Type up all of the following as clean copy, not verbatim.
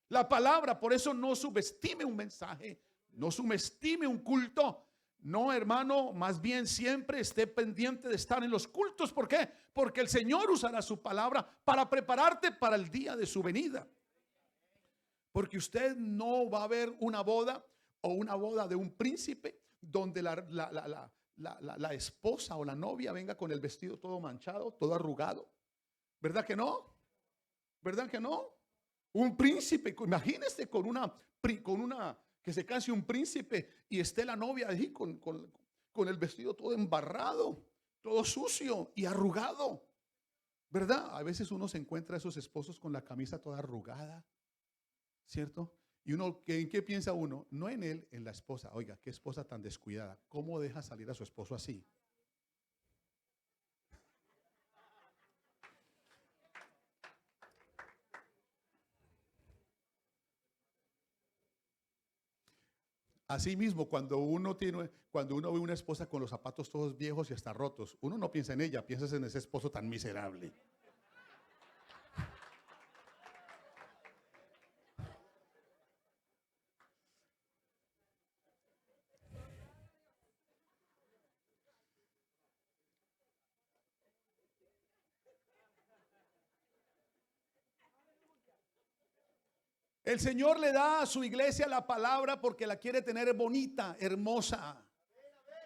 La palabra, por eso no subestime un mensaje, no subestime un culto. No, hermano, más bien siempre esté pendiente de estar en los cultos. ¿Por qué? Porque el Señor usará su palabra para prepararte para el día de su venida. Porque usted no va a ver una boda o una boda de un príncipe donde la esposa o la novia venga con el vestido todo manchado, todo arrugado. ¿Verdad que no? ¿Verdad que no? Un príncipe, imagínese con una que se case un príncipe y esté la novia ahí con el vestido todo embarrado, todo sucio y arrugado. ¿Verdad? A veces uno se encuentra a esos esposos con la camisa toda arrugada, ¿cierto? Y uno, ¿en qué piensa uno? No en él, en la esposa. Oiga, qué esposa tan descuidada. ¿Cómo deja salir a su esposo así? Así mismo, cuando uno ve una esposa con los zapatos todos viejos y hasta rotos, uno no piensa en ella, piensa en ese esposo tan miserable. El Señor le da a su iglesia la palabra porque la quiere tener bonita, hermosa.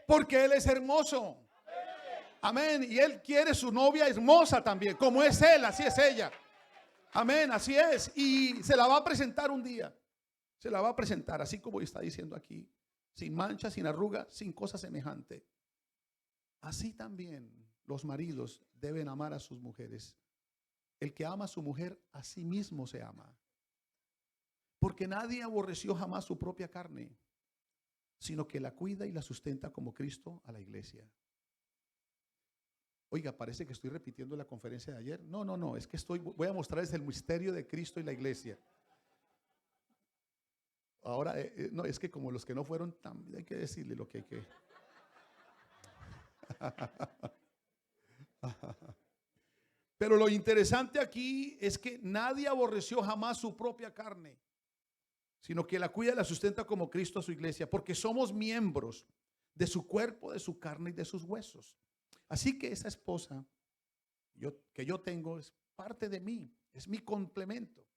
Porque Él es hermoso. Amén. Y Él quiere su novia hermosa también. Como es Él, así es ella. Amén, así es. Y se la va a presentar un día. Se la va a presentar, así como está diciendo aquí. Sin mancha, sin arruga, sin cosa semejante. Así también los maridos deben amar a sus mujeres. El que ama a su mujer, a sí mismo se ama. Porque nadie aborreció jamás su propia carne, sino que la cuida y la sustenta como Cristo a la iglesia. Oiga, parece que estoy repitiendo la conferencia de ayer. No, es que voy a mostrarles el misterio de Cristo y la iglesia. Ahora, no, es que como los que no fueron, también hay que decirle lo que hay que. Pero lo interesante aquí es que nadie aborreció jamás su propia carne, sino que la cuida y la sustenta como Cristo a su iglesia, porque somos miembros de su cuerpo, de su carne y de sus huesos. Así que esa esposa que yo tengo es parte de mí, es mi complemento.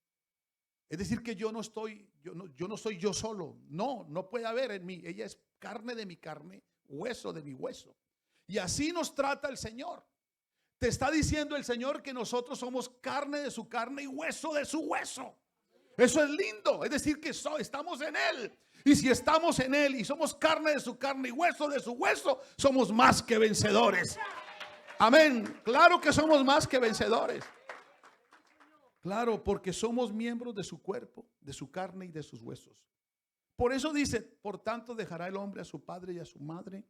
Es decir, que yo no soy yo solo. No puede haber en mí. Ella es carne de mi carne, hueso de mi hueso. Y así nos trata el Señor. Te está diciendo el Señor que nosotros somos carne de su carne y hueso de su hueso. Eso es lindo. Es decir, que estamos en Él. Y si estamos en Él y somos carne de su carne y hueso de su hueso, somos más que vencedores. Amén. Claro que somos más que vencedores. Claro, porque somos miembros de su cuerpo, de su carne y de sus huesos. Por eso dice, por tanto dejará el hombre a su padre y a su madre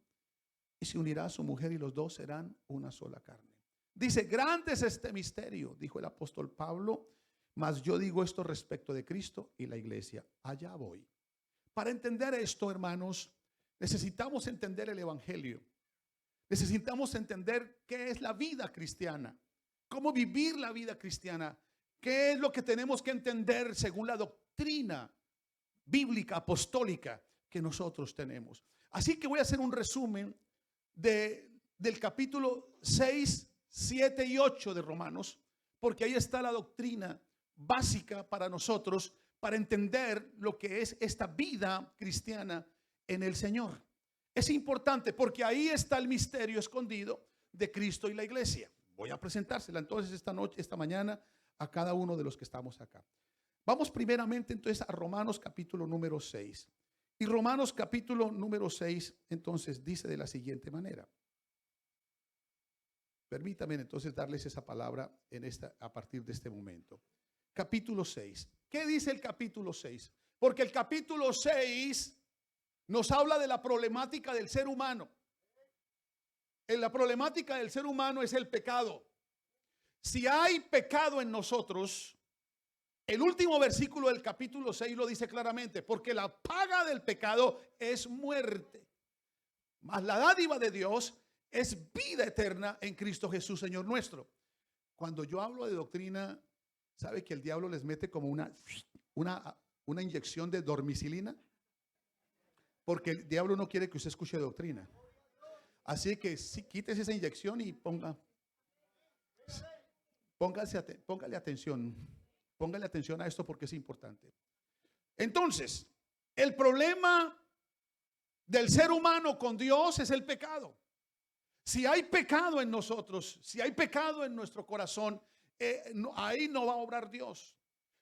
y se unirá a su mujer y los dos serán una sola carne. Dice, grande es este misterio, dijo el apóstol Pablo, mas yo digo esto respecto de Cristo y la iglesia. Allá voy. Para entender esto, hermanos, necesitamos entender el evangelio. Necesitamos entender qué es la vida cristiana, cómo vivir la vida cristiana. ¿Qué es lo que tenemos que entender según la doctrina bíblica, apostólica que nosotros tenemos? Así que voy a hacer un resumen del capítulo 6, 7 y 8 de Romanos, porque ahí está la doctrina básica para nosotros, para entender lo que es esta vida cristiana en el Señor. Es importante porque ahí está el misterio escondido de Cristo y la iglesia. Voy a presentársela entonces esta mañana a cada uno de los que estamos acá. Vamos primeramente entonces a Romanos capítulo número 6. Y Romanos capítulo número 6 entonces dice de la siguiente manera. Permítanme entonces darles esa palabra a partir de este momento. Capítulo 6. ¿Qué dice el capítulo 6? Porque el capítulo 6 nos habla de la problemática del ser humano. La problemática del ser humano es el pecado. Si hay pecado en nosotros, el último versículo del capítulo 6 lo dice claramente, porque la paga del pecado es muerte, mas la dádiva de Dios es vida eterna en Cristo Jesús, Señor nuestro. Cuando yo hablo de doctrina, ¿Sabe que el diablo les mete como una inyección de dormicilina? Porque el diablo no quiere que usted escuche doctrina. Así que sí, quítese esa inyección y póngale atención. Póngale atención a esto porque es importante. Entonces, el problema del ser humano con Dios es el pecado. Si hay pecado en nosotros, si hay pecado en nuestro corazón, ahí no va a obrar Dios.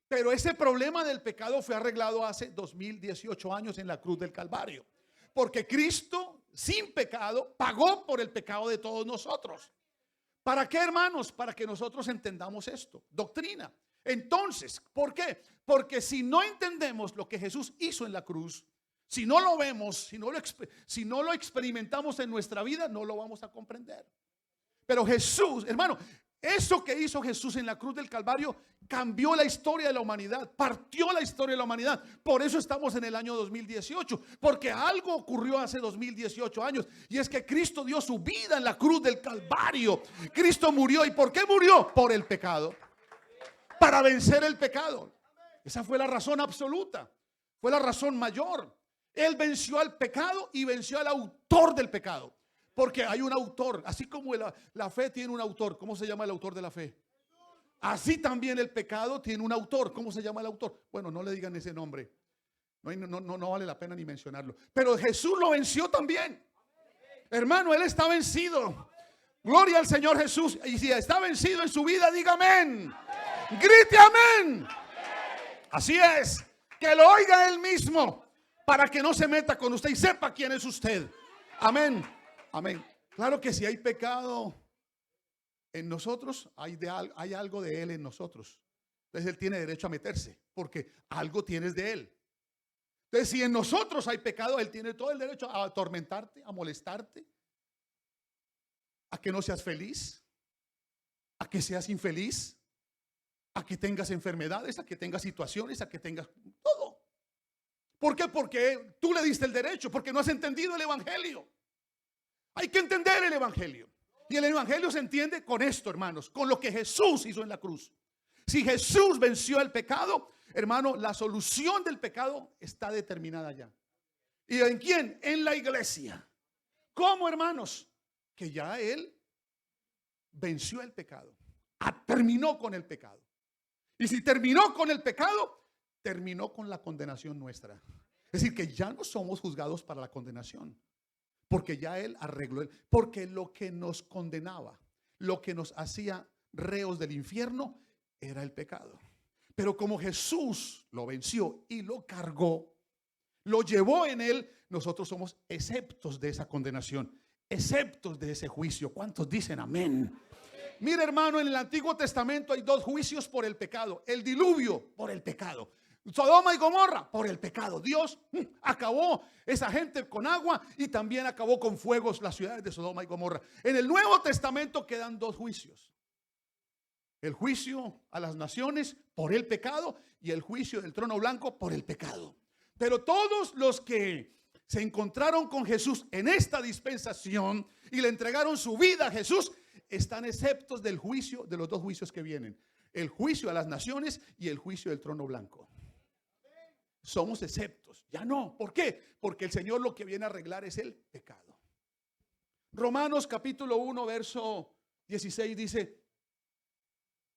Pero ese problema del pecado fue arreglado hace 2018 años en la cruz del Calvario. Porque Cristo, sin pecado, pagó por el pecado de todos nosotros. ¿Para qué, hermanos? Para que nosotros entendamos esto, doctrina. Entonces, ¿por qué? Porque si no entendemos lo que Jesús hizo en la cruz, si no lo vemos, si no lo experimentamos en nuestra vida, no lo vamos a comprender. Pero Jesús, hermano, eso que hizo Jesús en la cruz del Calvario cambió la historia de la humanidad, partió la historia de la humanidad. Por eso estamos en el año 2018, porque algo ocurrió hace 2018 años, y es que Cristo dio su vida en la cruz del Calvario. Cristo murió. ¿Y por qué murió? Por el pecado, para vencer el pecado. Esa fue la razón absoluta, fue la razón mayor. Él venció al pecado y venció al autor del pecado. Porque hay un autor, así como la fe tiene un autor. ¿Cómo se llama el autor de la fe? Así también el pecado tiene un autor. ¿Cómo se llama el autor? Bueno, no le digan ese nombre. No vale la pena ni mencionarlo. Pero Jesús lo venció también. Hermano, Él está vencido. Gloria al Señor Jesús. Y si está vencido en su vida, diga amén. Grite amén. Así es. Que lo oiga Él mismo, para que no se meta con usted y sepa quién es usted. Amén. Amén. Claro que si hay pecado en nosotros, hay algo de Él en nosotros. Entonces Él tiene derecho a meterse, porque algo tienes de Él. Entonces, si en nosotros hay pecado, Él tiene todo el derecho a atormentarte, a molestarte, a que no seas feliz, a que seas infeliz, a que tengas enfermedades, a que tengas situaciones, a que tengas todo. ¿Por qué? Porque tú le diste el derecho, porque no has entendido el evangelio. Hay que entender el evangelio. Y el evangelio se entiende con esto, hermanos, con lo que Jesús hizo en la cruz. Si Jesús venció el pecado, hermano, la solución del pecado está determinada ya. ¿Y en quién? En la iglesia. ¿Cómo, hermanos? Que ya Él venció el pecado. Terminó con el pecado. Y si terminó con el pecado, terminó con la condenación nuestra. Es decir, que ya no somos juzgados para la condenación. Porque ya Él arregló. Porque lo que nos condenaba, lo que nos hacía reos del infierno, era el pecado. Pero como Jesús lo venció y lo cargó, lo llevó en Él, nosotros somos exceptos de esa condenación, exceptos de ese juicio. ¿Cuántos dicen amén? Mira, hermano, en el Antiguo Testamento hay dos juicios por el pecado. El diluvio por el pecado. Sodoma y Gomorra por el pecado. Dios acabó esa gente con agua y también acabó con fuegos las ciudades de Sodoma y Gomorra. En el Nuevo Testamento quedan dos juicios: el juicio a las naciones por el pecado y el juicio del trono blanco por el pecado. Pero todos los que se encontraron con Jesús en esta dispensación y le entregaron su vida a Jesús, están exceptos del juicio, de los dos juicios que vienen: el juicio a las naciones y el juicio del trono blanco. Somos exceptos, ya no. ¿Por qué? Porque el Señor lo que viene a arreglar es el pecado. Romanos capítulo 1 verso 16 dice: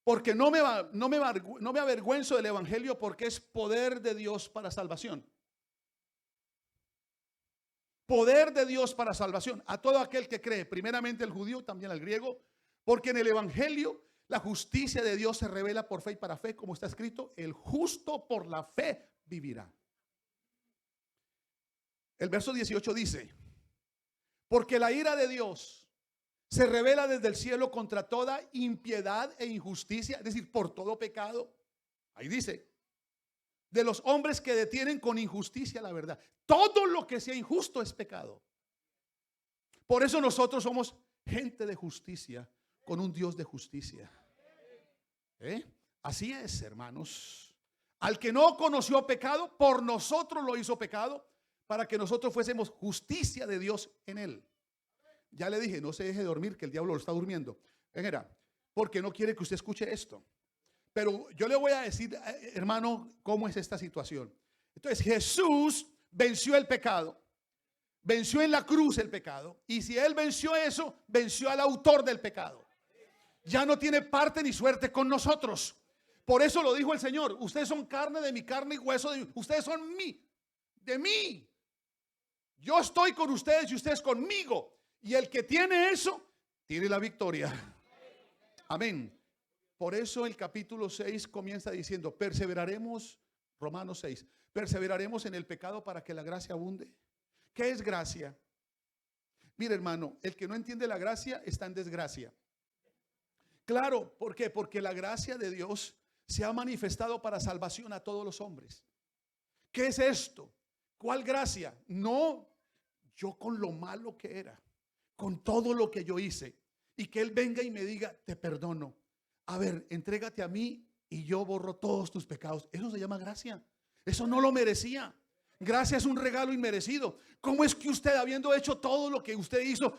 porque no me avergüenzo del evangelio, porque es poder de Dios para salvación. Poder de Dios para salvación a todo aquel que cree, primeramente al judío, también al griego, porque en el evangelio la justicia de Dios se revela por fe y para fe, como está escrito: el justo por la fe vivirá. El verso 18 dice: porque la ira de Dios se revela desde el cielo contra toda impiedad e injusticia, es decir, por todo pecado. Ahí dice: de los hombres que detienen con injusticia la verdad. Todo lo que sea injusto es pecado. Por eso nosotros somos gente de justicia, con un Dios de justicia. Así es, hermanos. Al que no conoció pecado, por nosotros lo hizo pecado, para que nosotros fuésemos justicia de Dios en él. Ya le dije, no se deje dormir, que el diablo lo está durmiendo. Mira, porque no quiere que usted escuche esto. Pero yo le voy a decir, hermano, cómo es esta situación. Entonces Jesús venció el pecado, venció en la cruz el pecado. Y si Él venció eso, venció al autor del pecado. Ya no tiene parte ni suerte con nosotros. Por eso lo dijo el Señor: ustedes son carne de mi carne y hueso de mí. Ustedes son de mí. Yo estoy con ustedes y ustedes conmigo. Y el que tiene eso, tiene la victoria. Amén. Por eso el capítulo 6 comienza diciendo: perseveraremos, Romanos 6, perseveraremos en el pecado para que la gracia abunde. ¿Qué es gracia? Mire, hermano, el que no entiende la gracia está en desgracia. Claro, ¿por qué? Porque la gracia de Dios se ha manifestado para salvación a todos los hombres. ¿Qué es esto? ¿Cuál gracia? No yo con lo malo que era, con todo lo que yo hice, y que Él venga y me diga: te perdono. A ver, entrégate a mí y yo borro todos tus pecados. Eso se llama gracia. Eso no lo merecía. Gracia es un regalo inmerecido. ¿Cómo es que usted, habiendo hecho todo lo que usted hizo,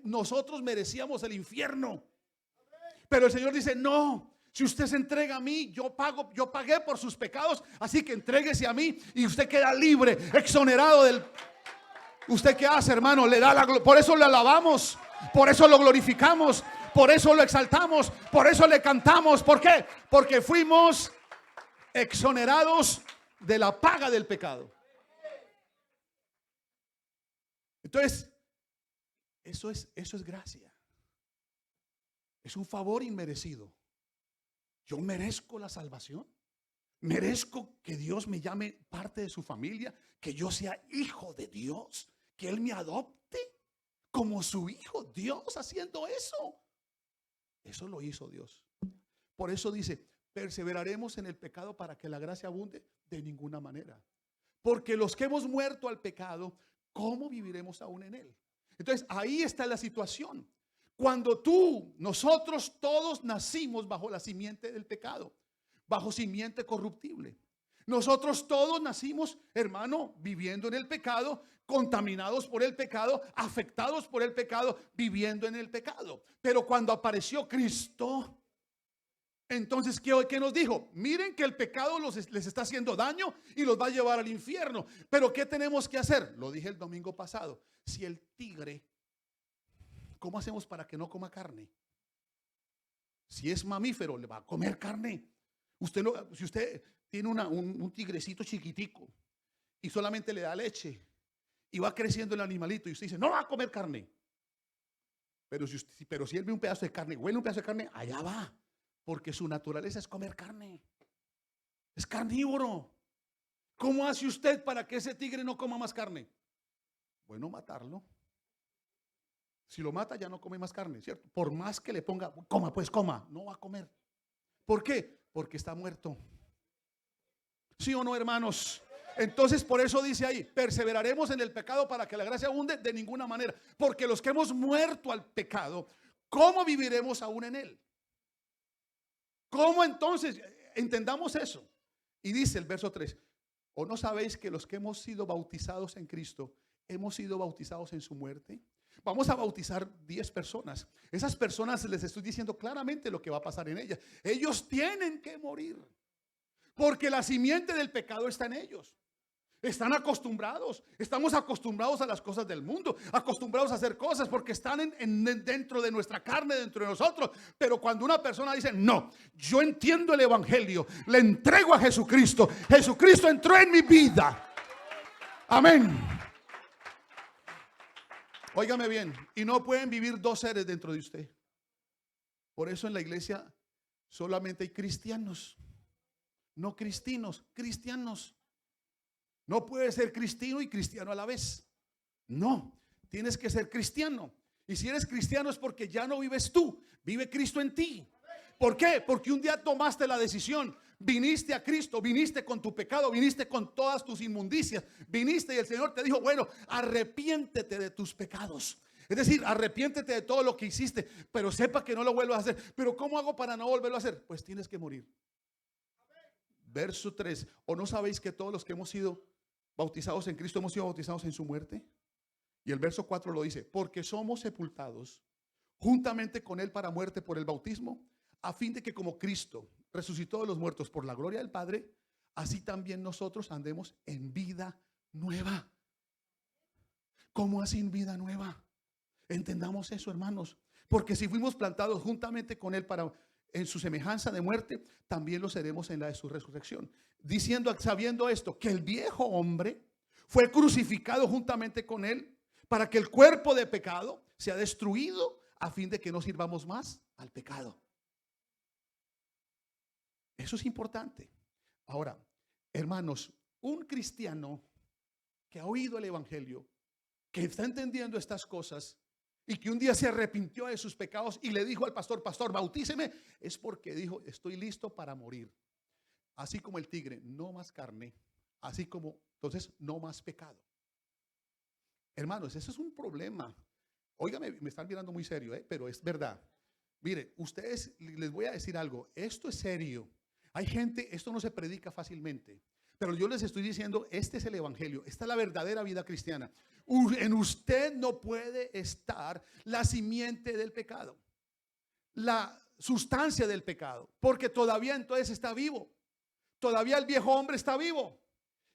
nosotros merecíamos el infierno? Pero el Señor dice: no, si usted se entrega a mí, yo pagué por sus pecados, así que entréguese a mí y usted queda libre, exonerado del... ¿Usted qué hace, hermano? Le da por eso le alabamos, por eso lo glorificamos, por eso lo exaltamos, por eso le cantamos. ¿Por qué? Porque fuimos exonerados de la paga del pecado. Entonces, eso es gracia. Es un favor inmerecido. Yo merezco la salvación. Merezco que Dios me llame parte de su familia, que yo sea hijo de Dios, que Él me adopte como su hijo. Dios haciendo eso. Eso lo hizo Dios. Por eso dice: perseveraremos en el pecado para que la gracia abunde. De ninguna manera. Porque los que hemos muerto al pecado, ¿cómo viviremos aún en él? Entonces ahí está la situación. Cuando nosotros todos nacimos bajo la simiente del pecado, bajo simiente corruptible. Nosotros todos nacimos, hermano, viviendo en el pecado, contaminados por el pecado, afectados por el pecado, viviendo en el pecado. Pero cuando apareció Cristo, entonces, ¿qué nos dijo? Miren que el pecado les está haciendo daño y los va a llevar al infierno. Pero ¿qué tenemos que hacer? Lo dije el domingo pasado. Si el tigre, ¿cómo hacemos para que no coma carne? Si es mamífero, le va a comer carne. Si usted tiene un tigrecito chiquitico y solamente le da leche y va creciendo el animalito y usted dice: no va a comer carne. Pero si él ve un pedazo de carne, huele un pedazo de carne, allá va. Porque su naturaleza es comer carne. Es carnívoro. ¿Cómo hace usted para que ese tigre no coma más carne? Bueno, matarlo. Si lo mata, ya no come más carne, ¿cierto? Por más que le ponga: coma, pues coma, no va a comer. ¿Por qué? Porque está muerto. ¿Sí o no, hermanos? Entonces, por eso dice ahí: perseveraremos en el pecado para que la gracia abunde. De ninguna manera. Porque los que hemos muerto al pecado, ¿cómo viviremos aún en él? ¿Cómo entonces? Entendamos eso. Y dice el verso 3: ¿o no sabéis que los que hemos sido bautizados en Cristo, hemos sido bautizados en su muerte? Vamos a bautizar 10 personas. Esas personas, les estoy diciendo claramente lo que va a pasar en ellas. Ellos tienen que morir, porque la simiente del pecado está en ellos. Están acostumbrados, estamos acostumbrados a las cosas del mundo, acostumbrados a hacer cosas porque están dentro de nuestra carne, dentro de nosotros. Pero cuando una persona dice: no, yo entiendo el evangelio, le entrego a Jesucristo, Jesucristo entró en mi vida. Amén. Óigame bien, y no pueden vivir dos seres dentro de usted. Por eso en la iglesia solamente hay cristianos, no cristinos, cristianos. No puedes ser cristiano y cristiano a la vez. No, tienes que ser cristiano. Y si eres cristiano es porque ya no vives tú, vive Cristo en ti. ¿Por qué? Porque un día tomaste la decisión, viniste a Cristo, viniste con tu pecado, viniste con todas tus inmundicias, viniste y el Señor te dijo: bueno, arrepiéntete de tus pecados. Es decir, arrepiéntete de todo lo que hiciste, pero sepa que no lo vuelvas a hacer. Pero ¿cómo hago para no volverlo a hacer? Pues tienes que morir. Verso 3: ¿o no sabéis que todos los que hemos sido bautizados en Cristo hemos sido bautizados en su muerte? Y el verso 4 lo dice: porque somos sepultados juntamente con él para muerte por el bautismo, a fin de que como Cristo resucitó de los muertos por la gloria del Padre, así también nosotros andemos en vida nueva. ¿Cómo así en vida nueva? Entendamos eso, hermanos. Porque si fuimos plantados juntamente con Él para en su semejanza de muerte, también lo seremos en la de su resurrección. Diciendo, sabiendo esto, que el viejo hombre fue crucificado juntamente con Él para que el cuerpo de pecado sea destruido a fin de que no sirvamos más al pecado. Eso es importante. Ahora, hermanos, un cristiano que ha oído el evangelio, que está entendiendo estas cosas y que un día se arrepintió de sus pecados y le dijo al pastor, pastor, bautíceme, es porque dijo, estoy listo para morir. Así como el tigre, no más carne, así como, entonces, no más pecado. Hermanos, eso es un problema. Óigame, me están mirando muy serio, pero es verdad. Mire, ustedes, les voy a decir algo, esto es serio. Hay gente, esto no se predica fácilmente, pero yo les estoy diciendo, este es el evangelio, esta es la verdadera vida cristiana. En usted no puede estar la simiente del pecado, la sustancia del pecado, porque todavía entonces está vivo. Todavía el viejo hombre está vivo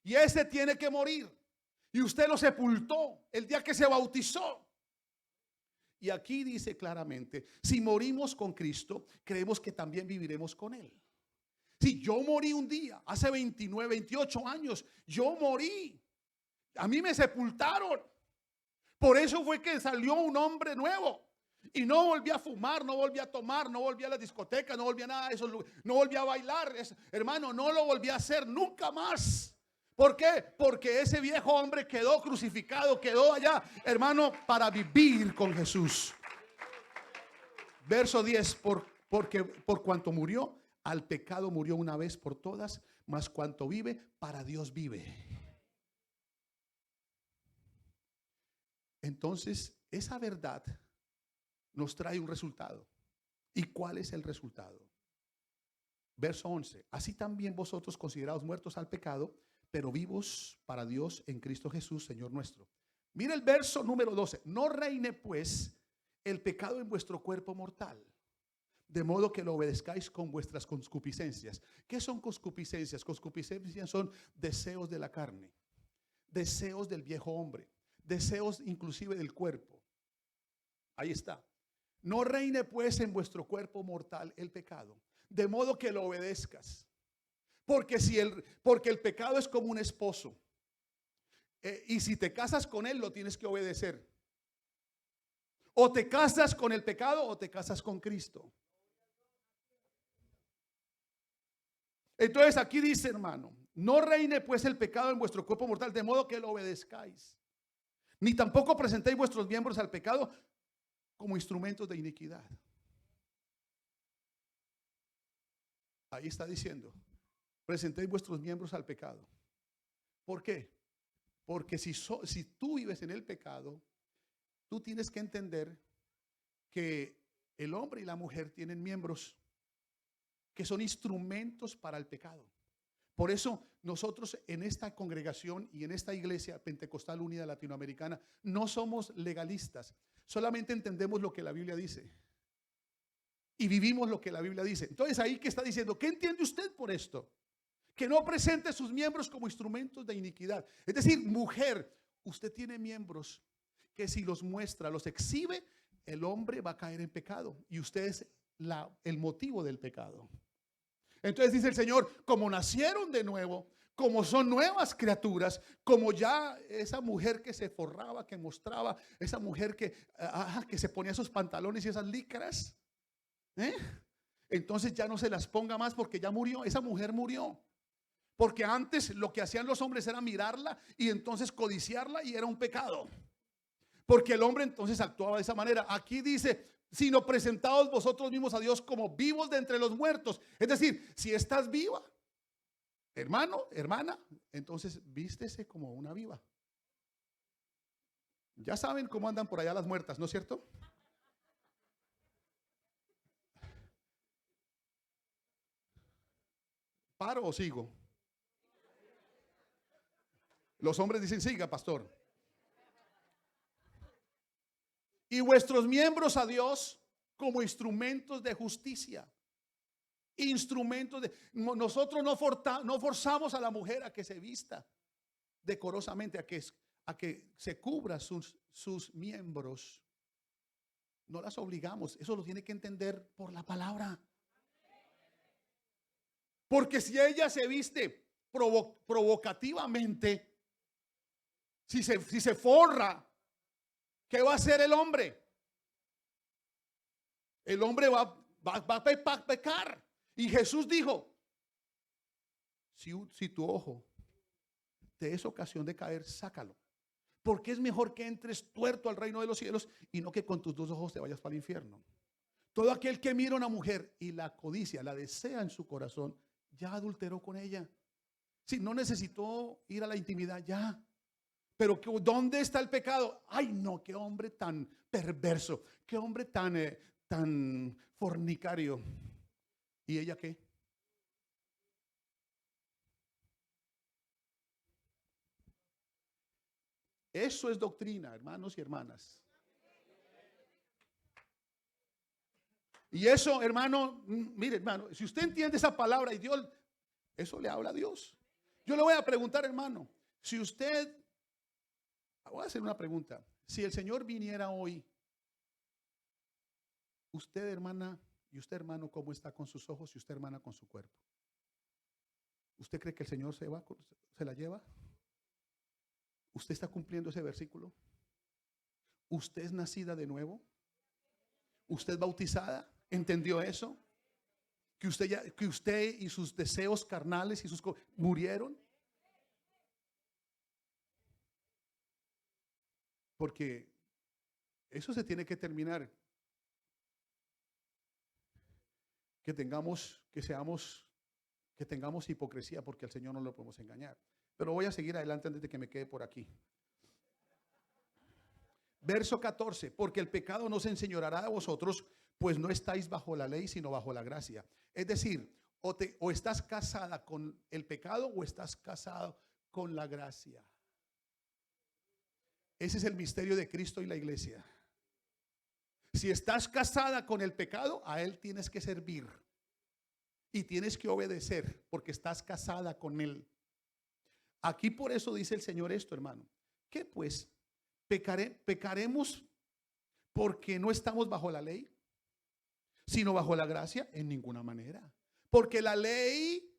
y ese tiene que morir. Y usted lo sepultó el día que se bautizó. Y aquí dice claramente, si morimos con Cristo, creemos que también viviremos con Él. Si yo morí un día, hace 29, 28 años, yo morí. A mí me sepultaron. Por eso fue que salió un hombre nuevo. Y no volví a fumar, no volví a tomar, no volví a la discoteca, no volví a nada de eso, no volví a bailar. Hermano, no lo volví a hacer nunca más. ¿Por qué? Porque ese viejo hombre quedó crucificado, quedó allá, hermano, para vivir con Jesús. Verso 10, porque por cuanto murió, al pecado murió una vez por todas, mas cuanto vive, para Dios vive. Entonces, esa verdad nos trae un resultado. ¿Y cuál es el resultado? Verso 11. Así también vosotros considerados muertos al pecado, pero vivos para Dios en Cristo Jesús, Señor nuestro. Mira el verso número 12. No reine pues el pecado en vuestro cuerpo mortal, de modo que lo obedezcáis con vuestras concupiscencias. ¿Qué son concupiscencias? Concupiscencias son deseos de la carne, deseos del viejo hombre, deseos inclusive del cuerpo. Ahí está. No reine pues en vuestro cuerpo mortal el pecado, de modo que lo obedezcas. Porque el pecado es como un esposo. Y si te casas con él, lo tienes que obedecer. O te casas con el pecado o te casas con Cristo. Entonces aquí dice, hermano, no reine pues el pecado en vuestro cuerpo mortal, de modo que lo obedezcáis. Ni tampoco presentéis vuestros miembros al pecado como instrumentos de iniquidad. Ahí está diciendo, presentéis vuestros miembros al pecado. ¿Por qué? Porque si tú vives en el pecado, tú tienes que entender que el hombre y la mujer tienen miembros que son instrumentos para el pecado. Por eso nosotros en esta congregación y en esta iglesia pentecostal unida latinoamericana no somos legalistas, solamente entendemos lo que la Biblia dice y vivimos lo que la Biblia dice. Entonces ahí que está diciendo, ¿qué entiende usted por esto? Que no presente sus miembros como instrumentos de iniquidad. Es decir, mujer, usted tiene miembros que si los muestra, los exhibe, el hombre va a caer en pecado y usted es el motivo del pecado. Entonces dice el Señor, como nacieron de nuevo, como son nuevas criaturas, como ya esa mujer que se forraba, que mostraba, esa mujer que se ponía esos pantalones y esas licras, entonces ya no se las ponga más porque ya murió, esa mujer murió. Porque antes lo que hacían los hombres era mirarla y entonces codiciarla y era un pecado. Porque el hombre entonces actuaba de esa manera. Aquí dice, sino presentaos vosotros mismos a Dios como vivos de entre los muertos. Es decir, si estás viva, hermano, hermana, entonces vístese como una viva. Ya saben cómo andan por allá las muertas, ¿no es cierto? ¿Paro o sigo? Los hombres dicen, siga, pastor. Y vuestros miembros a Dios como instrumentos de justicia. instrumentos de... Nosotros no forzamos a la mujer a que se vista decorosamente, a que se cubra sus miembros. No las obligamos. Eso lo tiene que entender por la palabra. Porque si ella se viste provocativamente, si se forra, ¿qué va a hacer el hombre? El hombre va a pecar. Y Jesús dijo, si tu ojo te es ocasión de caer, sácalo. Porque es mejor que entres tuerto al reino de los cielos y no que con tus dos ojos te vayas para el infierno. Todo aquel que mira a una mujer y la codicia, la desea en su corazón, ya adulteró con ella. Si no necesitó ir a la intimidad, ya. Pero ¿dónde está el pecado? Ay, no, qué hombre tan perverso, qué hombre tan fornicario. ¿Y ella qué? Eso es doctrina, hermanos y hermanas. Y eso, hermano, mire, hermano, si usted entiende esa palabra y Dios, eso le habla a Dios. Yo le voy a preguntar, hermano, si usted, voy a hacer una pregunta. Si el Señor viniera hoy, usted, hermana, y usted, hermano, ¿cómo está con sus ojos y usted, hermana, con su cuerpo? ¿Usted cree que el Señor se la lleva? ¿Usted está cumpliendo ese versículo? ¿Usted es nacida de nuevo? ¿Usted es bautizada? ¿Entendió eso? Que usted y sus deseos carnales y sus murieron. Porque eso se tiene que terminar. Que tengamos hipocresía, porque al Señor no lo podemos engañar. Pero voy a seguir adelante antes de que me quede por aquí. Verso 14, porque el pecado no se enseñoreará de vosotros, pues no estáis bajo la ley, sino bajo la gracia. Es decir, o estás casada con el pecado o estás casado con la gracia. Ese es el misterio de Cristo y la iglesia. Si estás casada con el pecado, a él tienes que servir y tienes que obedecer porque estás casada con él. Aquí por eso dice el Señor esto, hermano. ¿Qué pues? ¿Pecaremos porque no estamos bajo la ley, sino bajo la gracia? En ninguna manera. Porque la ley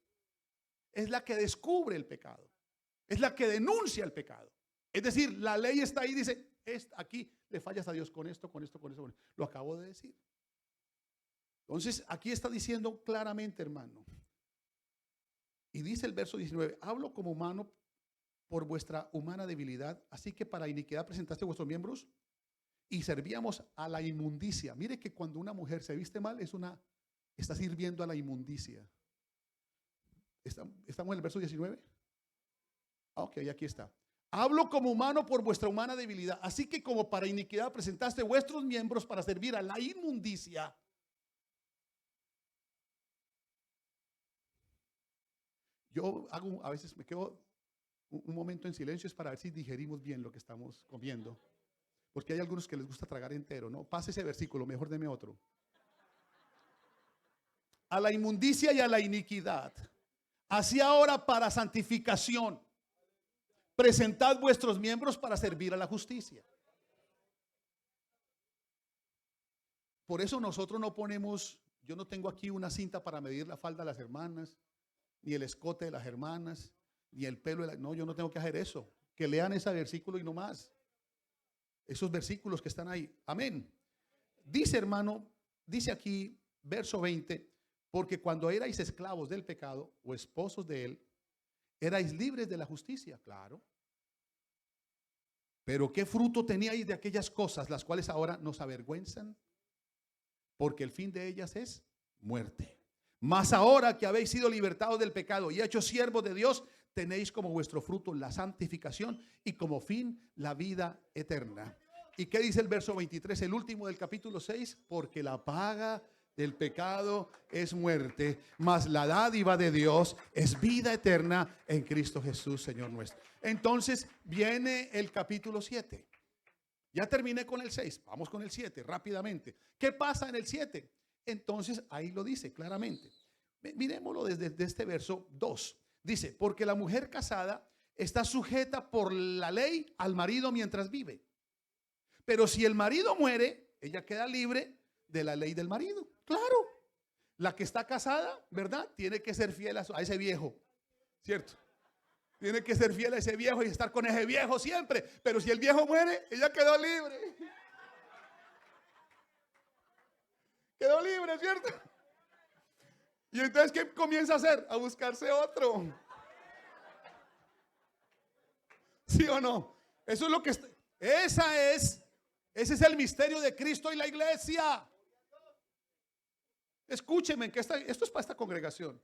es la que descubre el pecado, es la que denuncia el pecado. Es decir, la ley está ahí y dice, aquí le fallas a Dios con esto, con esto, con esto, con esto. Lo acabo de decir. Entonces, aquí está diciendo claramente, hermano. Y dice el verso 19, hablo como humano por vuestra humana debilidad, así que para iniquidad presentaste vuestros miembros y servíamos a la inmundicia. Mire que cuando una mujer se viste mal, está sirviendo a la inmundicia. ¿Estamos en el verso 19? Ok, aquí está. Hablo como humano por vuestra humana debilidad, así que como para iniquidad presentaste vuestros miembros para servir a la inmundicia. A veces me quedo un momento en silencio, es para ver si digerimos bien lo que estamos comiendo. Porque hay algunos que les gusta tragar entero, ¿no? Pase ese versículo, mejor deme otro. A la inmundicia y a la iniquidad. Así ahora para santificación. Presentad vuestros miembros para servir a la justicia. Por eso nosotros no ponemos, yo no tengo aquí una cinta para medir la falda de las hermanas, ni el escote de las hermanas, ni el pelo no, yo no tengo que hacer eso. Que lean ese versículo y no más. Esos versículos que están ahí. Amén. Dice, hermano, dice aquí, verso 20, porque cuando erais esclavos del pecado o esposos de él, erais libres de la justicia, claro. Pero ¿qué fruto teníais de aquellas cosas, las cuales ahora nos avergüenzan? Porque el fin de ellas es muerte. Mas ahora que habéis sido libertados del pecado y hechos siervos de Dios, tenéis como vuestro fruto la santificación y como fin la vida eterna. ¿Y qué dice el verso 23, el último del capítulo 6? Porque la paga del pecado es muerte, mas la dádiva de Dios es vida eterna en Cristo Jesús, Señor nuestro. Entonces viene el capítulo 7. Ya terminé con el 6, vamos con el 7 rápidamente. ¿Qué pasa en el 7? Entonces ahí lo dice claramente. Miremoslo desde este verso 2. Dice, porque la mujer casada está sujeta por la ley al marido mientras vive. Pero si el marido muere, ella queda libre de la ley del marido. Claro, la que está casada, ¿verdad? Tiene que ser fiel a ese viejo, ¿cierto? Tiene que ser fiel a ese viejo y estar con ese viejo siempre. Pero si el viejo muere, ella quedó libre. Quedó libre, ¿cierto? Y entonces, ¿qué comienza a hacer? A buscarse otro. ¿Sí o no? Eso es lo que ese es el misterio de Cristo y la iglesia. Escúcheme, que esto es para esta congregación.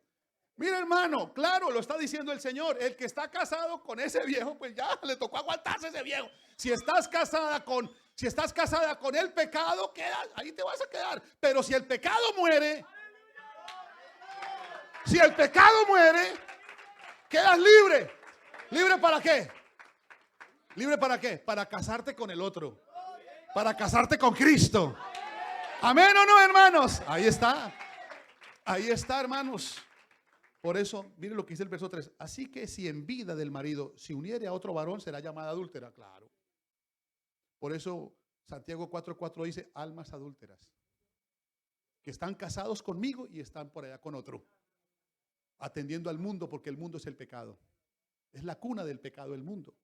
Mira, hermano, claro, lo está diciendo el Señor. El que está casado con ese viejo, pues ya le tocó aguantarse ese viejo. Si estás casada con el pecado, quedas, ahí te vas a quedar. Pero si el pecado muere, quedas libre. ¿Libre para qué? ¿Libre para qué? Para casarte con el otro. Para casarte con Cristo. Amén o no, hermanos. Ahí está. Ahí está, hermanos. Por eso, mire lo que dice el verso 3. Así que si en vida del marido se uniere a otro varón, será llamada adúltera. Claro. Por eso Santiago 4:4 dice, almas adúlteras, que están casados conmigo y están por allá con otro, atendiendo al mundo, porque el mundo es el pecado. Es la cuna del pecado, el mundo.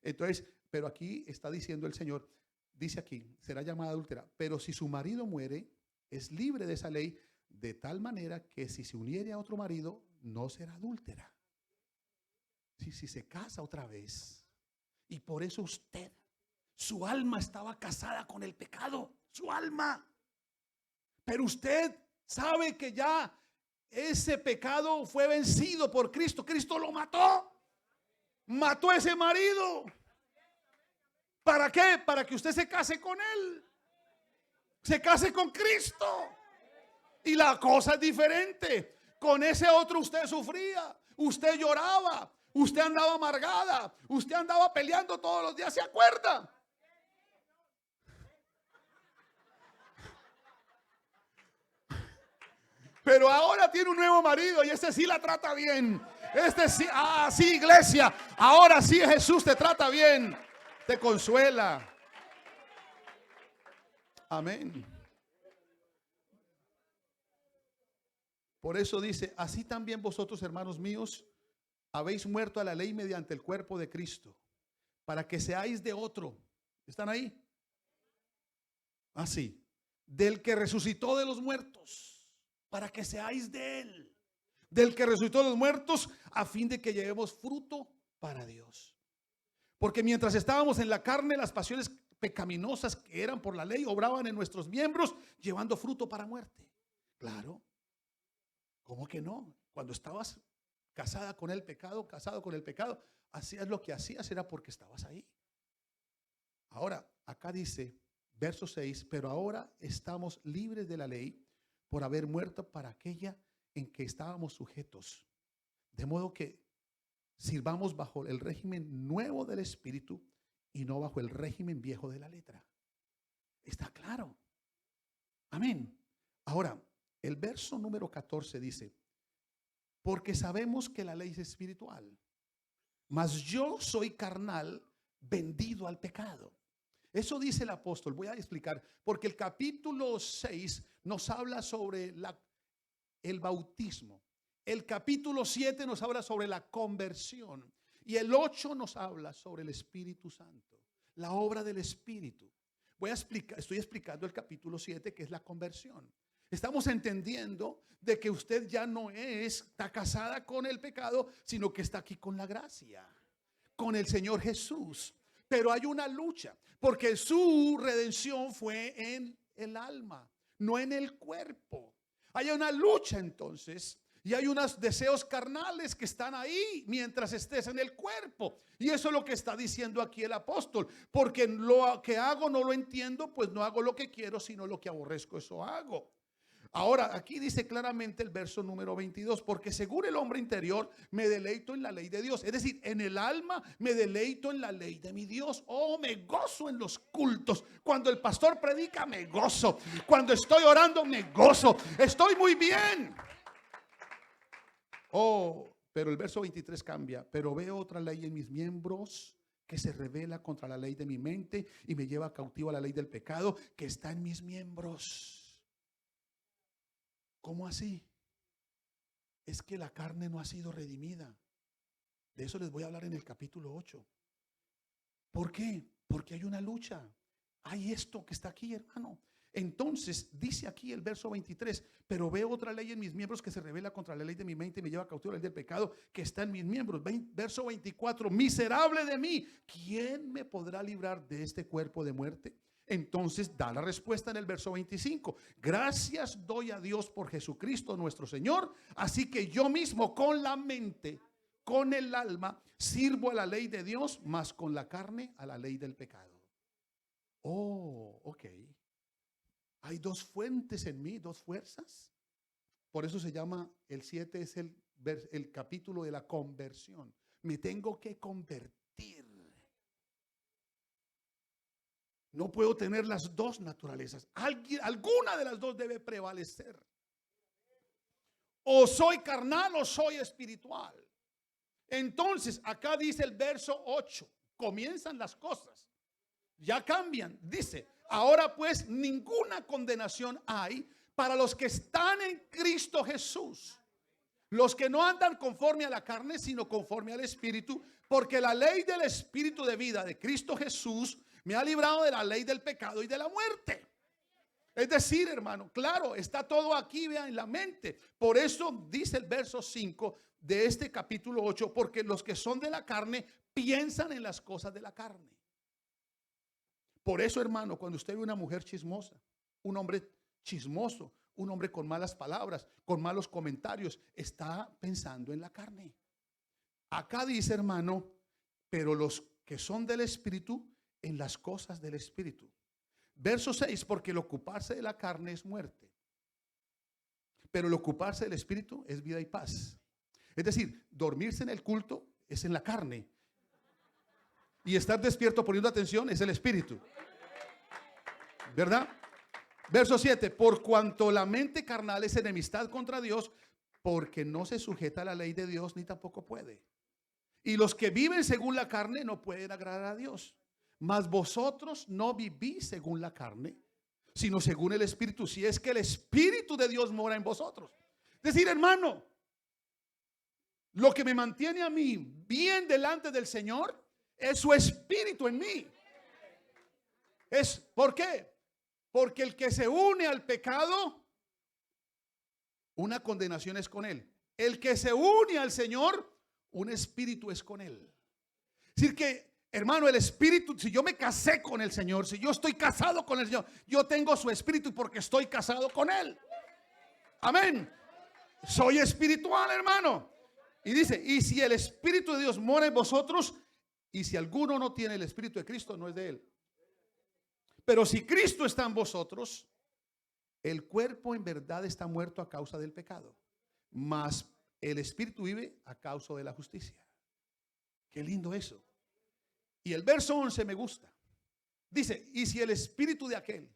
Entonces, pero aquí está diciendo el Señor, dice aquí, será llamada adúltera. Pero si su marido muere, es libre de esa ley, de tal manera que si se uniere a otro marido, no será adúltera. Si se casa otra vez. Y por eso usted, su alma estaba casada con el pecado, su alma. Pero usted sabe que ya ese pecado fue vencido por Cristo. Cristo lo mató. Mató a ese marido. ¿Para qué? Para que usted se case con él. Se case con Cristo. Y la cosa es diferente. Con ese otro usted sufría, usted lloraba, usted andaba amargada, usted andaba peleando todos los días, ¿se acuerda? Pero ahora tiene un nuevo marido y ese sí la trata bien. Este sí, sí, iglesia, ahora sí Jesús te trata bien, te consuela. Amén. Por eso dice, así también vosotros, hermanos míos, habéis muerto a la ley mediante el cuerpo de Cristo, para que seáis de otro. ¿Están ahí? Así, del que resucitó de los muertos, para que seáis de él. Del que resucitó de los muertos, a fin de que llevemos fruto para Dios. Porque mientras estábamos en la carne, las pasiones pecaminosas que eran por la ley obraban en nuestros miembros, llevando fruto para muerte. Claro. ¿Cómo que no? Cuando estabas casada con el pecado, casado con el pecado, hacías lo que hacías, era porque estabas ahí. Ahora, acá dice, verso 6, pero ahora estamos libres de la ley por haber muerto para aquella en que estábamos sujetos. De modo que sirvamos bajo el régimen nuevo del Espíritu y no bajo el régimen viejo de la letra. Está claro. Amén. Ahora, el verso número 14 dice, porque sabemos que la ley es espiritual, mas yo soy carnal, vendido al pecado. Eso dice el apóstol. Voy a explicar, porque el capítulo 6 nos habla sobre el bautismo. El capítulo 7 nos habla sobre la conversión. Y el 8 nos habla sobre el Espíritu Santo, la obra del Espíritu. Estoy explicando el capítulo 7, que es la conversión. Estamos entendiendo de que usted ya no está casada con el pecado, sino que está aquí con la gracia, con el Señor Jesús. Pero hay una lucha, porque su redención fue en el alma, no en el cuerpo. Hay una lucha entonces, y hay unos deseos carnales que están ahí mientras estés en el cuerpo. Y eso es lo que está diciendo aquí el apóstol. Porque lo que hago no lo entiendo, pues no hago lo que quiero, sino lo que aborrezco, eso hago. Ahora, aquí dice claramente el verso número 22, porque según el hombre interior me deleito en la ley de Dios. Es decir, en el alma me deleito en la ley de mi Dios. Oh, me gozo en los cultos. Cuando el pastor predica, me gozo. Cuando estoy orando, me gozo. Estoy muy bien. Oh, pero el verso 23 cambia. Pero veo otra ley en mis miembros que se revela contra la ley de mi mente y me lleva cautivo a la ley del pecado que está en mis miembros. ¿Cómo así? Es que la carne no ha sido redimida. De eso les voy a hablar en el capítulo 8. ¿Por qué? Porque hay una lucha. Hay esto que está aquí, hermano. Entonces dice aquí el verso 23, pero veo otra ley en mis miembros que se revela contra la ley de mi mente y me lleva cautivo a la ley del pecado que está en mis miembros. Verso 24, miserable de mí, ¿quién me podrá librar de este cuerpo de muerte? Entonces da la respuesta en el verso 25. Gracias doy a Dios por Jesucristo nuestro Señor. Así que yo mismo con la mente, con el alma, sirvo a la ley de Dios, mas con la carne a la ley del pecado. Oh, ok. Hay dos fuentes en mí, dos fuerzas. Por eso se llama, el 7 es el capítulo de la conversión. Me tengo que convertir. No puedo tener las dos naturalezas. Alguna de las dos debe prevalecer. O soy carnal o soy espiritual. Entonces, acá dice el verso 8. Comienzan las cosas. Ya cambian. Dice, ahora pues ninguna condenación hay para los que están en Cristo Jesús. Los que no andan conforme a la carne, sino conforme al Espíritu. Porque la ley del Espíritu de vida de Cristo Jesús me ha librado de la ley del pecado y de la muerte. Es decir, hermano, claro, está todo aquí, vean, en la mente. Por eso dice el verso 5 de este capítulo 8, porque los que son de la carne piensan en las cosas de la carne. Por eso, hermano, cuando usted ve una mujer chismosa, un hombre chismoso, un hombre con malas palabras, con malos comentarios, está pensando en la carne. Acá dice, hermano, pero los que son del Espíritu, en las cosas del Espíritu. Verso 6, porque el ocuparse de la carne es muerte, pero el ocuparse del Espíritu es vida y paz. Es decir, dormirse en el culto es en la carne y estar despierto poniendo atención es el Espíritu, ¿verdad? Verso 7, por cuanto la mente carnal es enemistad contra Dios, porque no se sujeta a la ley de Dios ni tampoco puede. Y los que viven según la carne no pueden agradar a Dios. Mas vosotros no vivís según la carne, sino según el Espíritu, si es que el Espíritu de Dios mora en vosotros. Es decir, hermano, lo que me mantiene a mí bien delante del Señor es su Espíritu en mí. ¿Por qué? Porque el que se une al pecado, una condenación es con él. El que se une al Señor, un espíritu es con él. Es decir que, hermano, el Espíritu, si yo me casé con el Señor, si yo estoy casado con el Señor, yo tengo su Espíritu porque estoy casado con Él. Amén. Soy espiritual, hermano. Y dice, y si el Espíritu de Dios mora en vosotros, y si alguno no tiene el Espíritu de Cristo, no es de Él. Pero si Cristo está en vosotros, el cuerpo en verdad está muerto a causa del pecado, mas el Espíritu vive a causa de la justicia. Qué lindo eso. Y el verso 11 me gusta. Dice, y si el Espíritu de aquel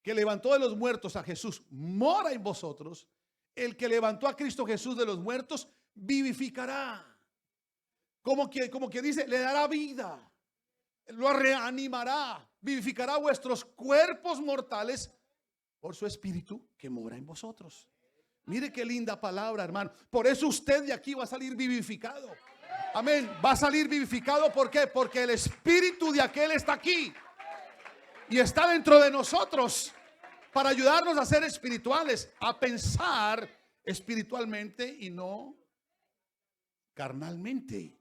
que levantó de los muertos a Jesús mora en vosotros, el que levantó a Cristo Jesús de los muertos vivificará. Como que dice, le dará vida, lo reanimará, vivificará vuestros cuerpos mortales por su Espíritu que mora en vosotros. Mire qué linda palabra, hermano. Por eso usted de aquí va a salir vivificado. Amén. Va a salir vivificado. ¿Por qué? Porque el Espíritu de aquel está aquí y está dentro de nosotros para ayudarnos a ser espirituales, a pensar espiritualmente y no carnalmente.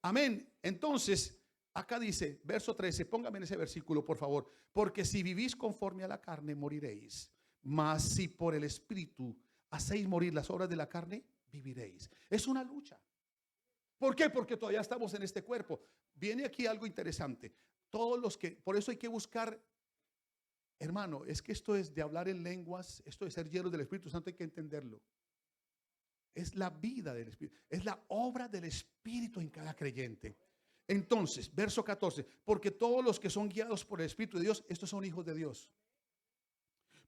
Amén. Entonces, acá dice, verso 13, póngame en ese versículo, por favor. Porque si vivís conforme a la carne, moriréis. Mas si por el Espíritu hacéis morir las obras de la carne, viviréis. Es una lucha. ¿Por qué? Porque todavía estamos en este cuerpo. Viene aquí algo interesante. Todos los que, por eso hay que buscar, hermano, es que esto es de hablar en lenguas, esto de ser llenos del Espíritu Santo, hay que entenderlo. Es la vida del Espíritu, es la obra del Espíritu en cada creyente. Entonces, verso 14, porque todos los que son guiados por el Espíritu de Dios, estos son hijos de Dios.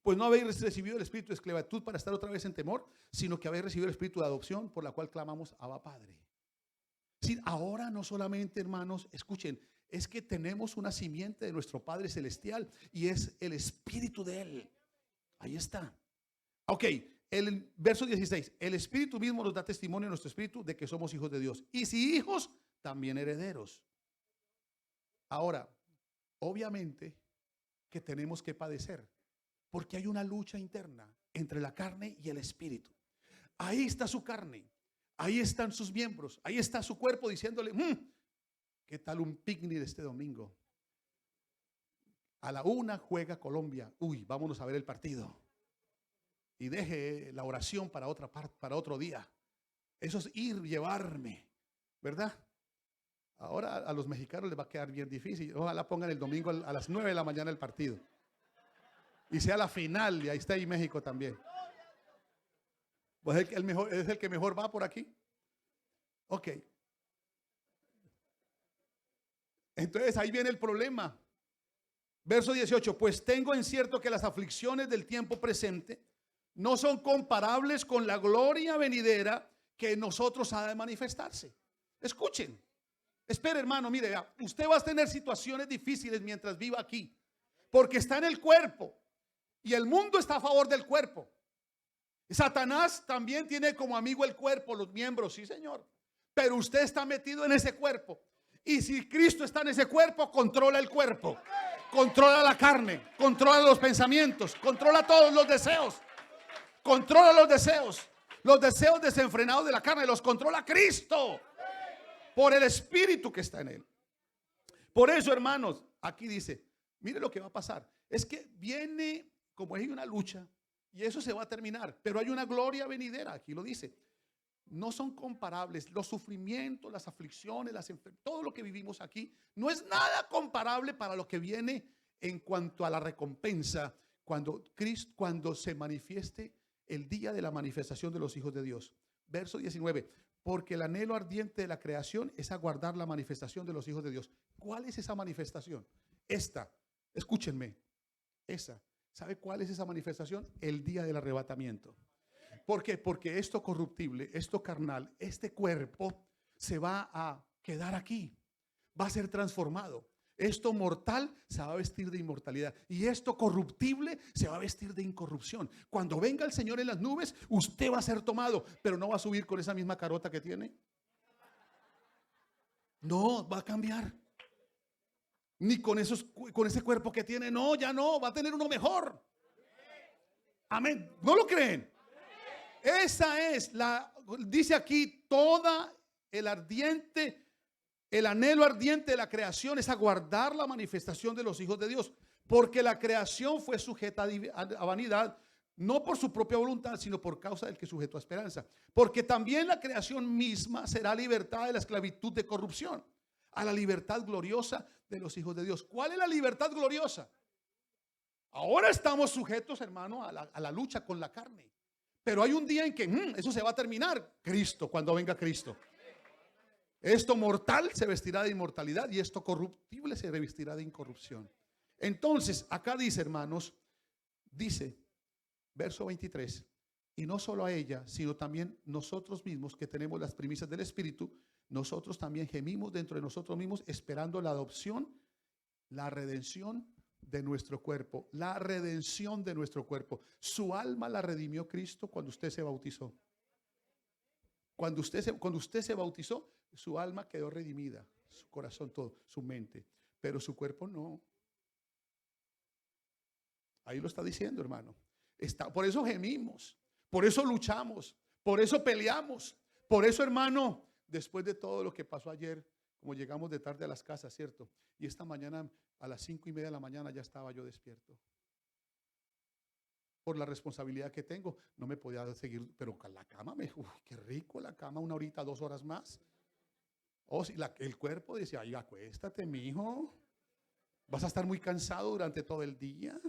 Pues no habéis recibido el espíritu de esclavitud para estar otra vez en temor, sino que habéis recibido el espíritu de adopción, por la cual clamamos Abba Padre. Sí, ahora no solamente, hermanos, escuchen, es que tenemos una simiente de nuestro Padre Celestial y es el espíritu de Él. Ahí está. Ok, el verso 16, el espíritu mismo nos da testimonio a nuestro espíritu de que somos hijos de Dios. Y si hijos, también herederos. Ahora, obviamente que tenemos que padecer, porque hay una lucha interna entre la carne y el espíritu. Ahí está su carne, ahí están sus miembros, ahí está su cuerpo diciéndole, ¿qué tal un picnic de este domingo? A la 1 juega Colombia. Uy, vámonos a ver el partido. Y deje la oración para otra parte, para otro día. Eso es ir, llevarme, ¿verdad? Ahora a los mexicanos les va a quedar bien difícil. Ojalá pongan el domingo a las 9 de la mañana el partido. Y sea la final, y ahí está ahí México también. Pues es el que mejor va por aquí. Ok. Entonces ahí viene el problema. Verso 18, pues tengo en cierto que las aflicciones del tiempo presente no son comparables con la gloria venidera que en nosotros ha de manifestarse. Escuchen. Espere, hermano, mire, usted va a tener situaciones difíciles mientras viva aquí, porque está en el cuerpo y el mundo está a favor del cuerpo. Satanás también tiene como amigo el cuerpo, los miembros, sí señor, pero usted está metido en ese cuerpo. Y si Cristo está en ese cuerpo, controla el cuerpo, controla la carne, controla los pensamientos, controla todos los deseos, controla los deseos desenfrenados de la carne, los controla Cristo por el espíritu que está en él. Por eso, hermanos, aquí dice, mire lo que va a pasar. Es que viene, como hay una lucha, y eso se va a terminar, pero hay una gloria venidera, aquí lo dice. No son comparables los sufrimientos, las aflicciones, todo lo que vivimos aquí no es nada comparable para lo que viene en cuanto a la recompensa cuando se manifieste el día de la manifestación de los hijos de Dios. Verso 19, porque el anhelo ardiente de la creación es aguardar la manifestación de los hijos de Dios. ¿Cuál es esa manifestación? Esta, escúchenme, esa. ¿Sabe cuál es esa manifestación? El día del arrebatamiento. ¿Por qué? Porque esto corruptible, esto carnal, este cuerpo se va a quedar aquí, va a ser transformado. Esto mortal se va a vestir de inmortalidad y esto corruptible se va a vestir de incorrupción. Cuando venga el Señor en las nubes, usted va a ser tomado, pero no va a subir con esa misma carota que tiene. No, va a cambiar. Ni con ese cuerpo que tiene, no, ya no, va a tener uno mejor. Amén. ¿No lo creen? Esa es dice aquí, toda el anhelo ardiente de la creación es aguardar la manifestación de los hijos de Dios, porque la creación fue sujeta a vanidad, no por su propia voluntad, sino por causa del que sujetó a esperanza. Porque también la creación misma será libertada de la esclavitud de corrupción a la libertad gloriosa de los hijos de Dios. ¿Cuál es la libertad gloriosa? Ahora estamos sujetos, hermano, a la lucha con la carne. Pero hay un día en que eso se va a terminar. Cristo, cuando venga Cristo. Esto mortal se vestirá de inmortalidad y esto corruptible se revestirá de incorrupción. Entonces, acá dice, hermanos, dice, verso 23, y no solo a ella, sino también nosotros mismos que tenemos las primicias del Espíritu, nosotros también gemimos dentro de nosotros mismos esperando la adopción, la redención de nuestro cuerpo, la redención de nuestro cuerpo. Su alma la redimió Cristo cuando usted se bautizó. Cuando usted se bautizó, su alma quedó redimida, su corazón todo, su mente, pero su cuerpo no. Ahí lo está diciendo, hermano. Por eso gemimos, por eso luchamos, por eso peleamos, por eso, hermano, después de todo lo que pasó ayer, como llegamos de tarde a las casas, ¿cierto? Y esta mañana a las 5:30 de la mañana ya estaba yo despierto. Por la responsabilidad que tengo, no me podía seguir, pero la cama qué rico la cama, 1 horita, 2 horas más. Oh, sí, el cuerpo decía, ay, acuéstate, mijo, vas a estar muy cansado durante todo el día.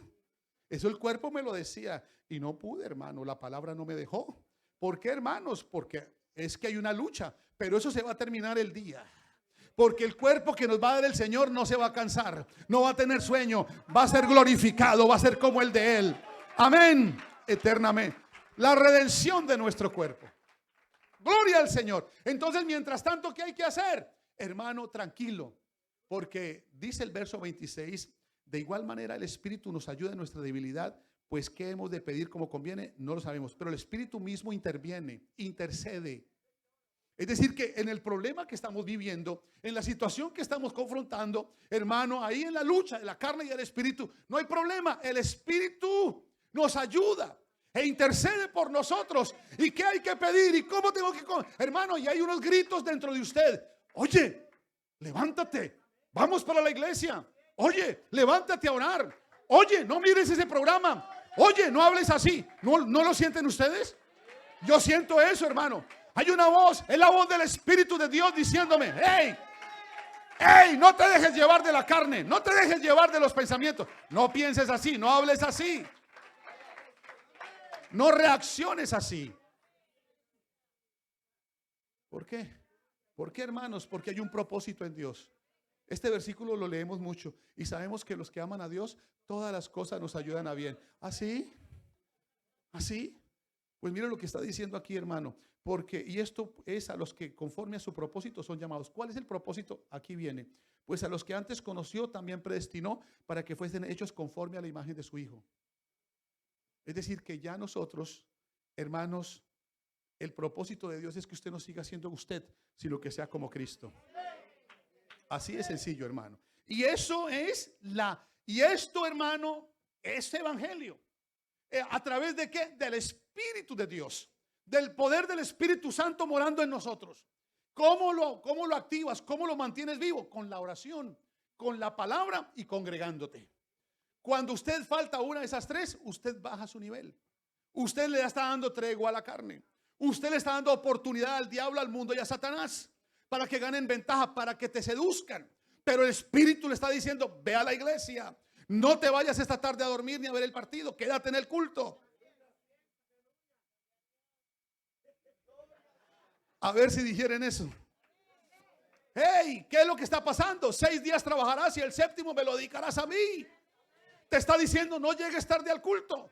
Eso el cuerpo me lo decía y no pude, hermano, la palabra no me dejó. ¿Por qué, hermanos? Porque es que hay una lucha, pero eso se va a terminar el día. Porque el cuerpo que nos va a dar el Señor no se va a cansar, no va a tener sueño, va a ser glorificado, va a ser como el de Él. Amén. Eternamente. La redención de nuestro cuerpo. Gloria al Señor. Entonces, mientras tanto, ¿qué hay que hacer? Hermano, tranquilo. Porque dice el verso 26, de igual manera el Espíritu nos ayuda en nuestra debilidad, pues ¿qué hemos de pedir como conviene? No lo sabemos, pero el Espíritu mismo interviene, intercede. Es decir, que en el problema que estamos viviendo, en la situación que estamos confrontando, hermano, ahí en la lucha de la carne y del Espíritu, no hay problema. El Espíritu nos ayuda e intercede por nosotros. ¿Y qué hay que pedir? ¿Y cómo tengo que...? Hermano, y hay unos gritos dentro de usted. Oye, levántate. Vamos para la iglesia. Oye, levántate a orar. Oye, no mires ese programa. Oye, no hables así. ¿No lo sienten ustedes? Yo siento eso, hermano. Hay una voz, es la voz del Espíritu de Dios diciéndome: hey, hey, no te dejes llevar de la carne, no te dejes llevar de los pensamientos. No pienses así, no hables así, no reacciones así. ¿Por qué? ¿Por qué, hermanos? Porque hay un propósito en Dios. Este versículo lo leemos mucho y sabemos que los que aman a Dios, todas las cosas nos ayudan a bien. ¿Así? ¿Así? Pues mira lo que está diciendo aquí, hermano. Porque, y esto es a los que conforme a su propósito son llamados. ¿Cuál es el propósito? Aquí viene. Pues a los que antes conoció también predestinó para que fuesen hechos conforme a la imagen de su Hijo. Es decir, que ya nosotros, hermanos, el propósito de Dios es que usted no siga siendo usted, sino que sea como Cristo. Así de sencillo, hermano. Y eso es y esto, hermano, es evangelio. ¿A través de qué? Del Espíritu de Dios, del poder del Espíritu Santo morando en nosotros. ¿Cómo lo activas? ¿Cómo lo mantienes vivo? Con la oración, con la palabra y congregándote. Cuando usted falta una de esas tres, usted baja su nivel. Usted le está dando tregua a la carne. Usted le está dando oportunidad al diablo, al mundo y a Satanás para que ganen ventaja, para que te seduzcan. Pero el Espíritu le está diciendo: ve a la iglesia. No te vayas esta tarde a dormir ni a ver el partido. Quédate en el culto. A ver si dijeron eso. Hey, ¿qué es lo que está pasando? 6 días trabajarás y el séptimo me lo dedicarás a mí. Te está diciendo: no llegues tarde al culto.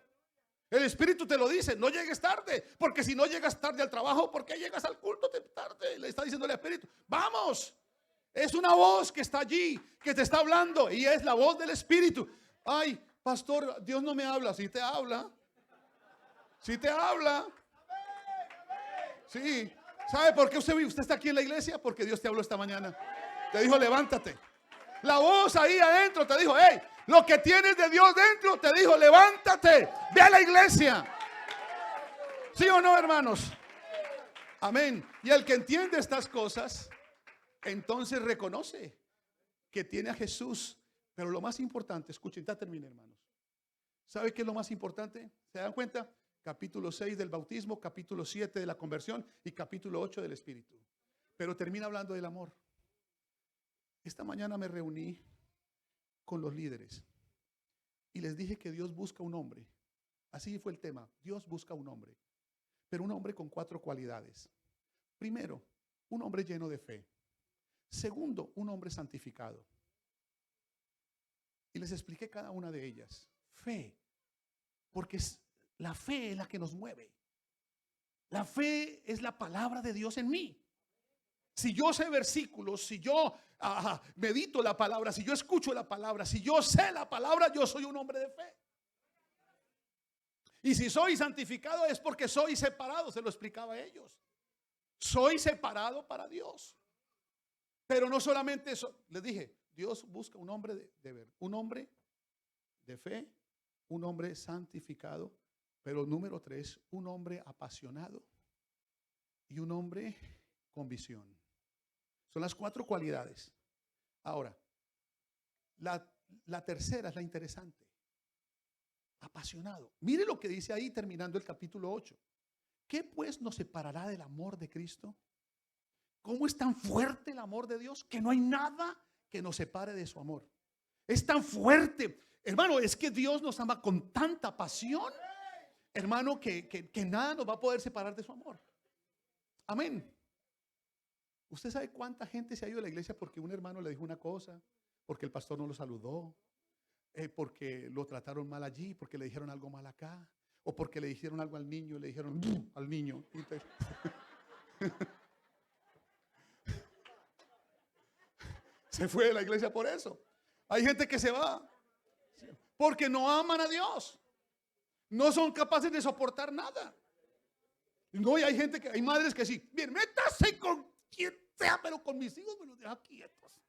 El Espíritu te lo dice: no llegues tarde, porque si no llegas tarde al trabajo, ¿por qué llegas al culto tarde? Le está diciendo el Espíritu: vamos. Es una voz que está allí, que te está hablando, y es la voz del Espíritu. Ay, pastor, Dios no me habla. Si te habla. Si te habla. Sí. ¿Sabe por qué usted está aquí en la iglesia? Porque Dios te habló esta mañana. Te dijo: levántate. La voz ahí adentro te dijo: hey, lo que tienes de Dios dentro, te dijo: levántate, ve a la iglesia. ¿Sí o no, hermanos? Amén. Y el que entiende estas cosas, entonces reconoce que tiene a Jesús. Pero lo más importante, escuchen, ya terminé, hermanos. ¿Sabe qué es lo más importante? ¿Se dan cuenta? Capítulo 6 del bautismo, capítulo 7 de la conversión y capítulo 8 del Espíritu. Pero termina hablando del amor. Esta mañana me reuní con los líderes y les dije que Dios busca un hombre. Así fue el tema: Dios busca un hombre, pero un hombre con 4 cualidades. Primero, un hombre lleno de fe. Segundo, un hombre santificado. Y les expliqué cada una de ellas. Fe, porque la fe es la que nos mueve. La fe es la palabra de Dios en mí. Si yo sé versículos, si yo medito la palabra, si yo escucho la palabra, si yo sé la palabra, yo soy un hombre de fe. Y si soy santificado es porque soy separado, se lo explicaba a ellos. Soy separado para Dios. Pero no solamente eso, les dije, Dios busca un hombre un hombre de fe, un hombre santificado, pero número 3, un hombre apasionado y un hombre con visión. Son las 4 cualidades. Ahora, la tercera es la interesante. Apasionado. Mire lo que dice ahí terminando el capítulo 8. ¿Qué pues nos separará del amor de Cristo? ¿Cómo es tan fuerte el amor de Dios que no hay nada que nos separe de su amor? Es tan fuerte. Hermano, es que Dios nos ama con tanta pasión, hermano, que nada nos va a poder separar de su amor. Amén. ¿Usted sabe cuánta gente se ha ido a la iglesia porque un hermano le dijo una cosa, porque el pastor no lo saludó, porque lo trataron mal allí, porque le dijeron algo mal acá, o porque le hicieron algo al niño, le dijeron "Bum", al niño. Se fue de la iglesia por eso. Hay gente que se va porque no aman a Dios. No son capaces de soportar nada. No, y hay gente que, hay madres que sí, bien, métase con quien sea, pero con mis hijos me los deja quietos.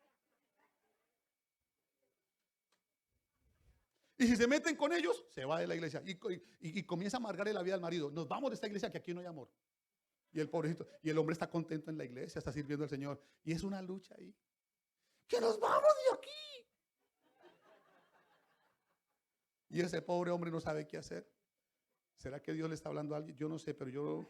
Y si se meten con ellos, se va de la iglesia y comienza a amargarle la vida al marido. Nos vamos de esta iglesia que aquí no hay amor. Y el pobrecito, y el hombre está contento en la iglesia, está sirviendo al Señor. Y es una lucha ahí. Que nos vamos de aquí. Y ese pobre hombre no sabe qué hacer. ¿Será que Dios le está hablando a alguien? Yo no sé, pero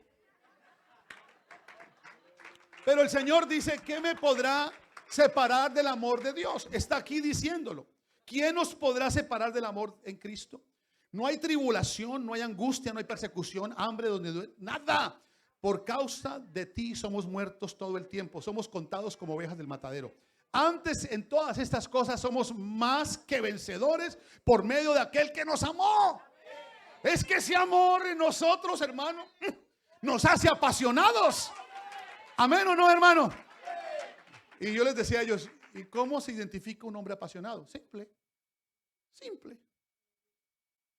Pero el Señor dice, ¿qué me podrá separar del amor de Dios? Está aquí diciéndolo. ¿Quién nos podrá separar del amor en Cristo? No hay tribulación, no hay angustia, no hay persecución, hambre, donde duele, nada. Por causa de ti somos muertos todo el tiempo. Somos contados como ovejas del matadero. Antes, en todas estas cosas somos más que vencedores por medio de aquel que nos amó. Es que ese amor en nosotros, hermano, nos hace apasionados. Amén o no, hermano. Y yo les decía a ellos, ¿y cómo se identifica un hombre apasionado? Simple.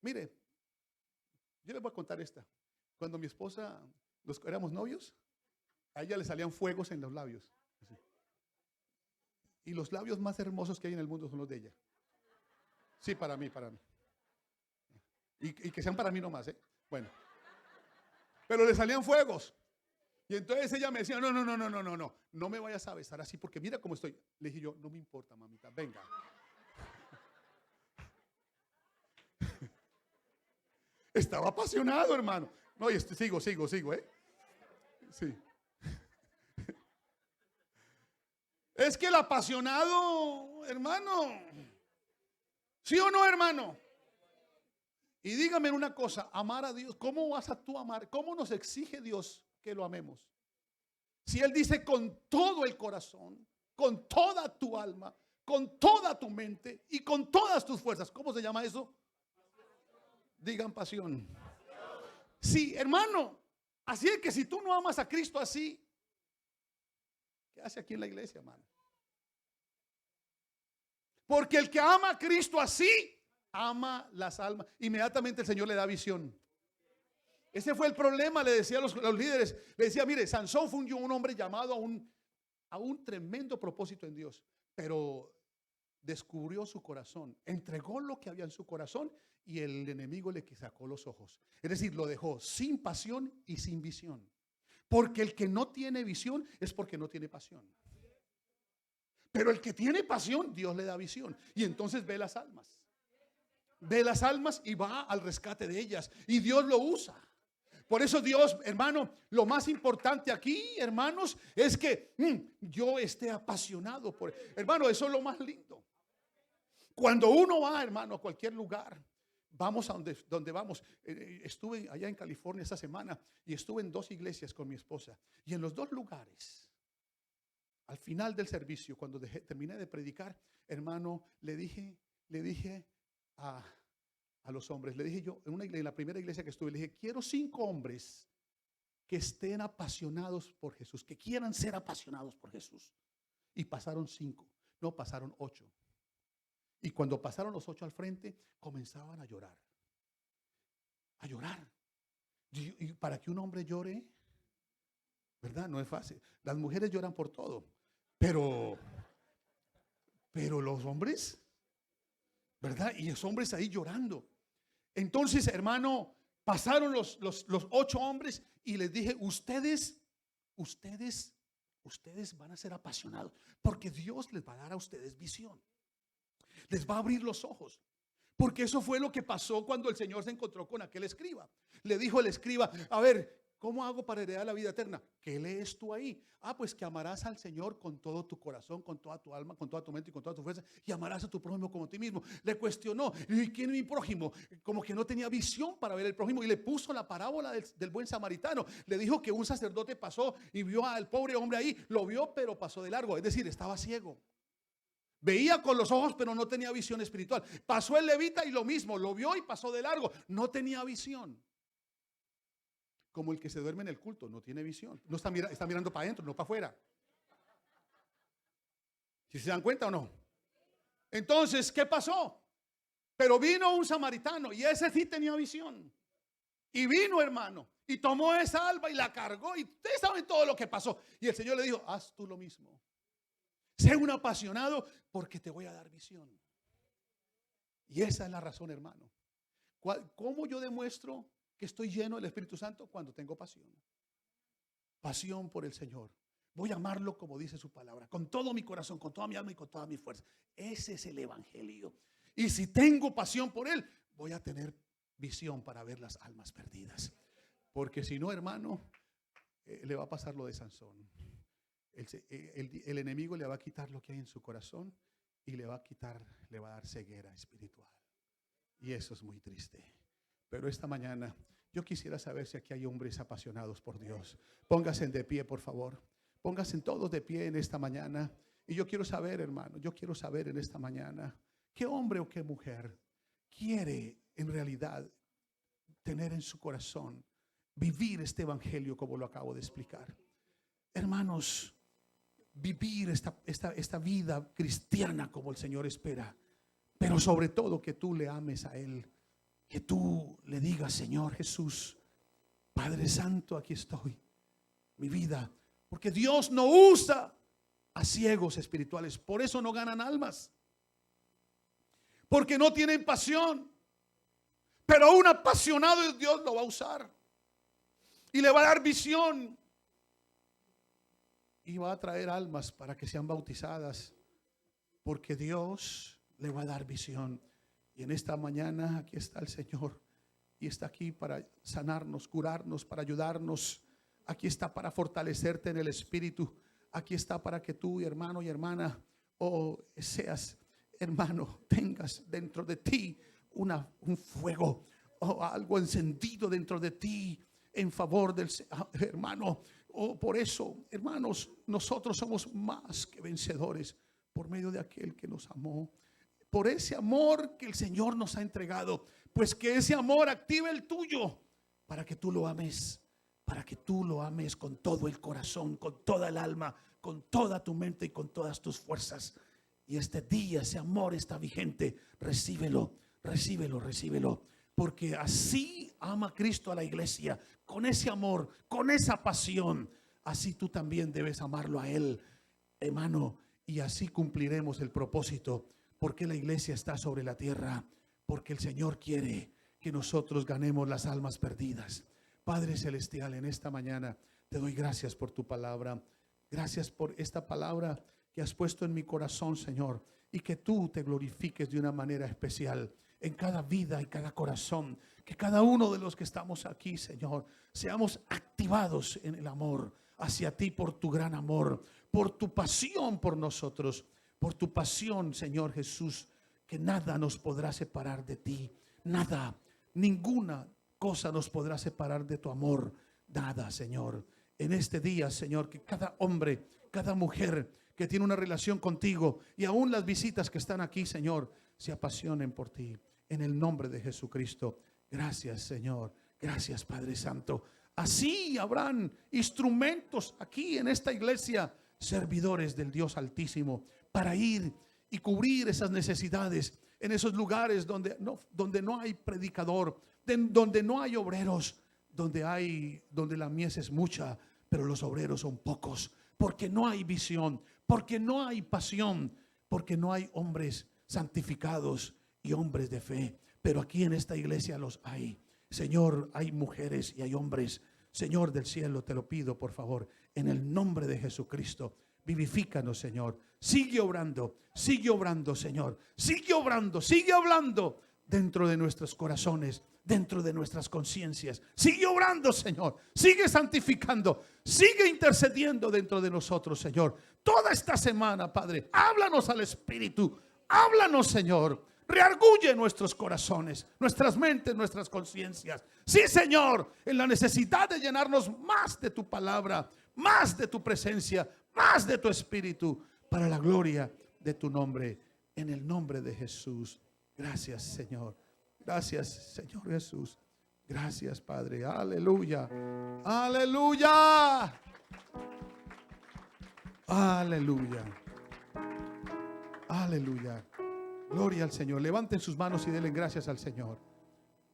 Mire, yo les voy a contar esta. Cuando mi esposa, éramos novios, a ella le salían fuegos en los labios. Así. Y los labios más hermosos que hay en el mundo son los de ella. Sí, para mí. Y que sean para mí nomás, ¿eh? Bueno. Pero le salían fuegos. Y entonces ella me decía, no me vayas a besar así porque mira cómo estoy. Le dije yo, no me importa, mamita, venga. Estaba apasionado, hermano. No, y sigo, ¿eh? Sí. Es que el apasionado, hermano. ¿Sí o no, hermano? Y dígame una cosa, amar a Dios, ¿cómo vas a tú amar? ¿Cómo nos exige Dios que lo amemos? Si Él dice con todo el corazón, con toda tu alma, con toda tu mente y con todas tus fuerzas. ¿Cómo se llama eso? Digan pasión. Sí, hermano. Así es que si tú no amas a Cristo así, ¿qué hace aquí en la iglesia, hermano? Porque el que ama a Cristo así, ama las almas. Inmediatamente el Señor le da visión. Ese fue el problema, le decía a los líderes. Le decía, mire, Sansón fue un hombre llamado a un tremendo propósito en Dios. Pero descubrió su corazón, entregó lo que había en su corazón y el enemigo le sacó los ojos. Es decir, lo dejó sin pasión y sin visión. Porque el que no tiene visión es porque no tiene pasión. Pero el que tiene pasión, Dios le da visión. Y entonces ve las almas. Ve las almas y va al rescate de ellas. Y Dios lo usa. Por eso Dios, hermano, lo más importante aquí, hermanos, es que yo esté apasionado por, hermano, eso es lo más lindo. Cuando uno va, hermano, a cualquier lugar, vamos a donde vamos. Estuve allá en California esta semana y estuve en 2 iglesias con mi esposa. Y en los 2 lugares, al final del servicio, cuando terminé de predicar, hermano, le dije a los hombres, le dije yo, en la primera iglesia que estuve, le dije, quiero 5 hombres que estén apasionados por Jesús, que quieran ser apasionados por Jesús. Y pasaron 5, no, pasaron 8. Y cuando pasaron los 8 al frente, comenzaban a llorar. A llorar. Y para que un hombre llore, ¿verdad? No es fácil. Las mujeres lloran por todo. Pero los hombres, ¿verdad? Y los hombres ahí llorando. Entonces, hermano, pasaron los 8 hombres y les dije, ustedes van a ser apasionados porque Dios les va a dar a ustedes visión. Les va a abrir los ojos. Porque eso fue lo que pasó cuando el Señor se encontró con aquel escriba. Le dijo el escriba, a ver, ¿cómo hago para heredar la vida eterna? ¿Qué lees tú ahí? Pues que amarás al Señor con todo tu corazón, con toda tu alma, con toda tu mente y con toda tu fuerza, y amarás a tu prójimo como a ti mismo. Le cuestionó, ¿y quién es mi prójimo? Como que no tenía visión para ver el prójimo y le puso la parábola del buen samaritano. Le dijo que un sacerdote pasó y vio al pobre hombre ahí, lo vio pero pasó de largo, es decir, estaba ciego. Veía con los ojos, pero no tenía visión espiritual. Pasó el levita y lo mismo, lo vio y pasó de largo. No tenía visión. Como el que se duerme en el culto, no tiene visión. No está mirando para adentro, no para afuera. ¿Sí se dan cuenta o no? Entonces, ¿qué pasó? Pero vino un samaritano y ese sí tenía visión. Y vino, hermano, y tomó esa alba y la cargó. Y ustedes saben todo lo que pasó. Y el Señor le dijo, haz tú lo mismo. Sé un apasionado porque te voy a dar visión. Y esa es la razón, hermano. ¿Cómo yo demuestro que estoy lleno del Espíritu Santo? Cuando tengo pasión. Pasión por el Señor. Voy a amarlo como dice su palabra, con todo mi corazón, con toda mi alma y con toda mi fuerza. Ese es el evangelio. Y si tengo pasión por Él, voy a tener visión para ver las almas perdidas. Porque si no, hermano, le va a pasar lo de Sansón. El enemigo le va a quitar lo que hay en su corazón y le va a dar ceguera espiritual. Y eso es muy triste. Pero esta mañana yo quisiera saber si aquí hay hombres apasionados por Dios. Pónganse de pie, por favor. Pónganse todos de pie en esta mañana. Y yo quiero saber, hermano, yo quiero saber en esta mañana qué hombre o qué mujer quiere en realidad tener en su corazón vivir este evangelio como lo acabo de explicar. Hermanos, vivir esta vida cristiana como el Señor espera, pero sobre todo que tú le ames a Él, que tú le digas, Señor Jesús, Padre Santo, aquí estoy, mi vida, porque Dios no usa a ciegos espirituales, por eso no ganan almas, porque no tienen pasión. Pero un apasionado de Dios lo va a usar y le va a dar visión y va a traer almas para que sean bautizadas, porque Dios le va a dar visión. Y en esta mañana aquí está el Señor y está aquí para sanarnos, curarnos, para ayudarnos. Aquí está para fortalecerte en el espíritu. Aquí está para que tú, hermano y hermana, seas, hermano, tengas dentro de ti un fuego o algo encendido dentro de ti en favor del hermano. Por eso, hermanos, nosotros somos más que vencedores por medio de aquel que nos amó. Por ese amor que el Señor nos ha entregado, pues que ese amor active el tuyo para que tú lo ames. Para que tú lo ames con todo el corazón, con toda el alma, con toda tu mente y con todas tus fuerzas. Y este día ese amor está vigente. Recíbelo, recíbelo, recíbelo. Porque así ama Cristo a la iglesia, con ese amor, con esa pasión. Así tú también debes amarlo a Él, hermano. Y así cumpliremos el propósito. Porque la iglesia está sobre la tierra. Porque el Señor quiere que nosotros ganemos las almas perdidas. Padre Celestial, en esta mañana te doy gracias por tu palabra. Gracias por esta palabra que has puesto en mi corazón, Señor. Y que tú te glorifiques de una manera especial en cada vida y cada corazón. Que cada uno de los que estamos aquí, Señor, seamos activados en el amor hacia ti por tu gran amor, por tu pasión por nosotros, por tu pasión, Señor Jesús, que nada nos podrá separar de ti. Nada, ninguna cosa nos podrá separar de tu amor. Nada, Señor. En este día, Señor, que cada hombre, cada mujer que tiene una relación contigo y aún las visitas que están aquí, Señor, se apasionen por ti. En el nombre de Jesucristo. Gracias, Señor. Gracias, Padre Santo. Así habrán instrumentos aquí en esta iglesia, servidores del Dios Altísimo, para ir y cubrir esas necesidades en esos lugares donde no hay predicador, donde no hay obreros, donde la mies es mucha, pero los obreros son pocos, porque no hay visión, porque no hay pasión, porque no hay hombres santificados y hombres de fe. Pero aquí en esta iglesia los hay. Señor, hay mujeres y hay hombres. Señor del cielo, te lo pido por favor, en el nombre de Jesucristo. Vivifícanos, Señor. Sigue obrando, Señor. Sigue obrando, sigue hablando dentro de nuestros corazones, dentro de nuestras conciencias. Sigue obrando, Señor. Sigue santificando, sigue intercediendo dentro de nosotros, Señor. Toda esta semana, Padre, háblanos al Espíritu. Háblanos, Señor. Reargulle nuestros corazones, nuestras mentes, nuestras conciencias. Sí, Señor, en la necesidad de llenarnos más de tu palabra, más de tu presencia, más de tu Espíritu, para la gloria de tu nombre, en el nombre de Jesús. Gracias, Señor. Gracias, Señor Jesús. Gracias, Padre. Aleluya. Aleluya. Aleluya. Aleluya. Gloria al Señor. Levanten sus manos y denle gracias al Señor.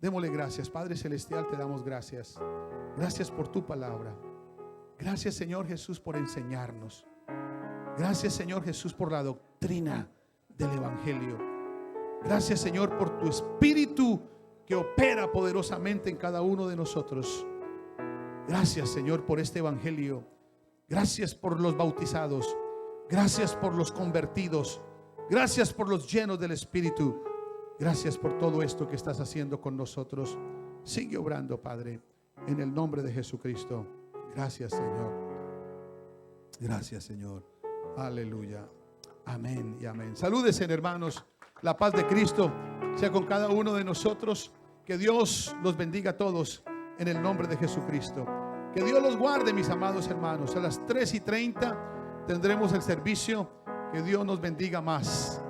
Démosle gracias. Padre Celestial, te damos gracias. Gracias por tu palabra. Gracias, Señor Jesús, por enseñarnos. Gracias, Señor Jesús, por la doctrina del Evangelio. Gracias, Señor, por tu Espíritu que opera poderosamente en cada uno de nosotros. Gracias, Señor, por este Evangelio. Gracias por los bautizados. Gracias por los convertidos. Gracias por los llenos del Espíritu. Gracias por todo esto que estás haciendo con nosotros. Sigue obrando, Padre, en el nombre de Jesucristo. Gracias, Señor. Gracias, Señor. Aleluya. Amén y amén. Salúdense, hermanos. La paz de Cristo sea con cada uno de nosotros. Que Dios los bendiga a todos en el nombre de Jesucristo. Que Dios los guarde, mis amados hermanos. A las 3:30 tendremos el servicio. Que Dios nos bendiga más.